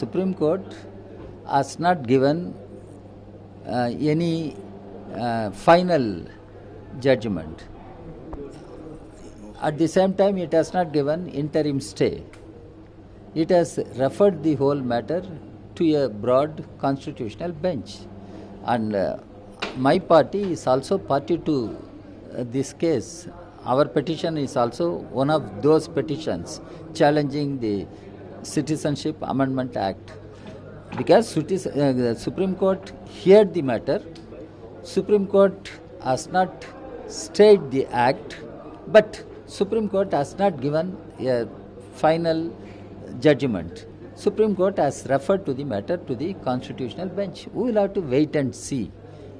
Supreme Court has not given any final judgment. At the same time, it has not given interim stay. It has referred the whole matter to a broad constitutional bench. And my party is also party to this case. Our petition is also one of those petitions challenging the Citizenship Amendment Act. Because the Supreme Court heard the matter, Supreme Court has not stayed the act, but Supreme Court has not given a final judgment. Supreme Court has referred to the matter to the constitutional bench. We will have to wait and see.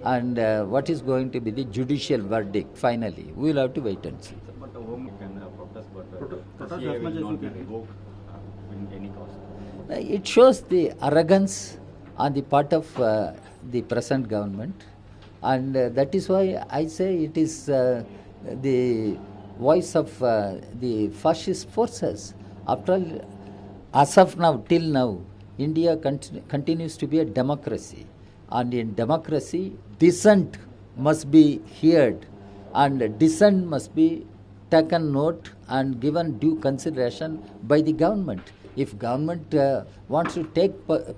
And what is going to be the judicial verdict finally? We will have to wait and see. But the home can protest, but the CAA will not be revoked in any cost. It shows the arrogance on the part of the present government, and that is why I say it is the voice of the fascist forces. After all, as of now, till now, India continues to be a democracy, and in democracy, dissent must be heard, and dissent must be taken note and given due consideration by the government. If government wants to take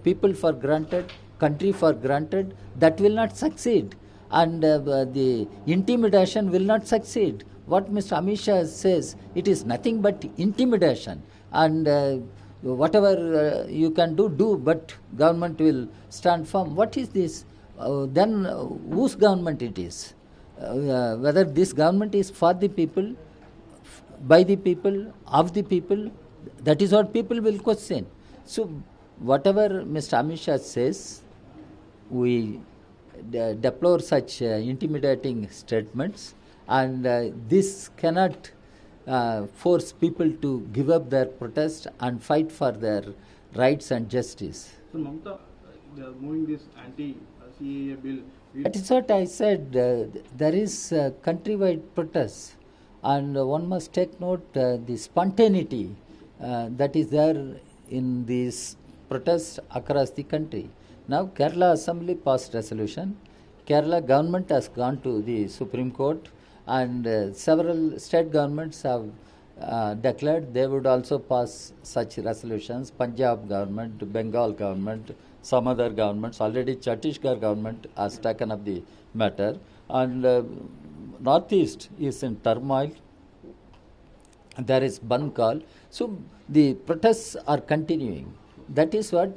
people for granted, country for granted, that will not succeed, and the intimidation will not succeed. What Mr. Amit Shah says, it is nothing but intimidation, and whatever you can do, but government will stand firm. What is this? Then whose government it is? Whether this government is for the people, by the people, of the people, that is what people will question. So whatever Mr. Amit Shah says, we deplore such intimidating statements, and this cannot force people to give up their protest and fight for their rights and justice. So Mamata, they are moving this anti-CAA bill. That is what I said. There is countrywide protest, and one must take note the spontaneity that is there in these protests across the country. Now Kerala Assembly passed resolution. Kerala government has gone to the Supreme Court, and several state governments have declared they would also pass such resolutions. Punjab government, Bengal government, some other governments. Already Chhattisgarh government has taken up the matter, and Northeast is in turmoil. There is Bandh call. So the protests are continuing. That is what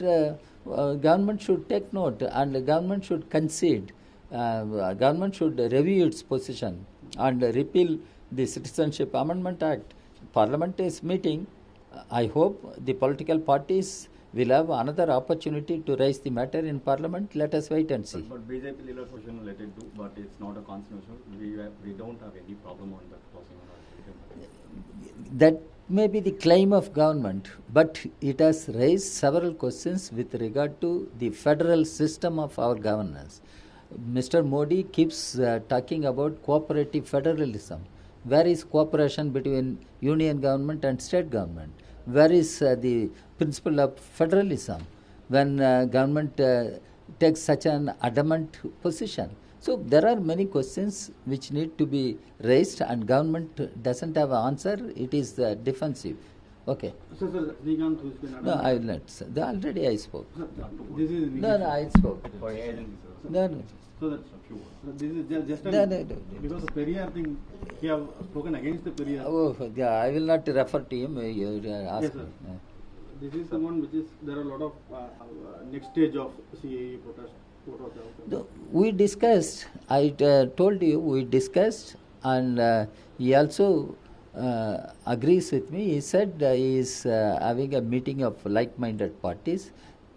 government should take note, and the government should concede. Government should review its position and repeal the Citizenship Amendment Act. Parliament is meeting. I hope the political parties will have another opportunity to raise the matter in Parliament. Let us wait and see. But BJP leader question let it do, but it's not a constitutional. We don't have any problem on the crossing. That may be the claim of government, but it has raised several questions with regard to the federal system of our governance. Mr. Modi keeps talking about cooperative federalism. Where is cooperation between union government and state government? Where is the principle of federalism when government takes such an adamant position? So there are many questions which need to be raised, and government doesn't have an answer. It is defensive. Okay. Sir, Srikanth, who has been No, I will not. Already I spoke. This is No, I spoke. No. So that this is just because the Periyar thing, he have spoken against the Periyar. Oh, yeah, I will not refer to him. You ask Yes, me. sir. This is the one which is there are a lot of next stage of CAA protest. What was the outcome? We discussed. I told you we discussed, and he also agrees with me. He said he is having a meeting of like-minded parties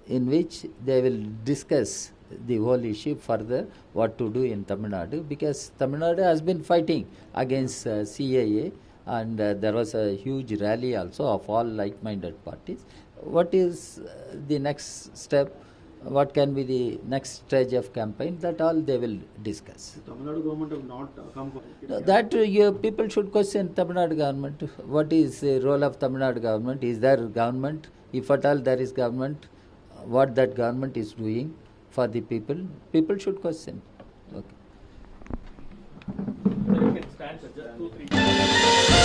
in which they will discuss the whole issue further, what to do in Tamil Nadu, because Tamil Nadu has been fighting against CAA, and there was a huge rally also of all like-minded parties. What is the next step? What can be the next stage of campaign? That all they will discuss. The Tamil Nadu government have not come for No, that people should question Tamil Nadu government. What is the role of Tamil Nadu government? Is there government? If at all there is government, what that government is doing for the people, people should question. Okay. Sir, you can stand, sir. Just 2-3 minutes.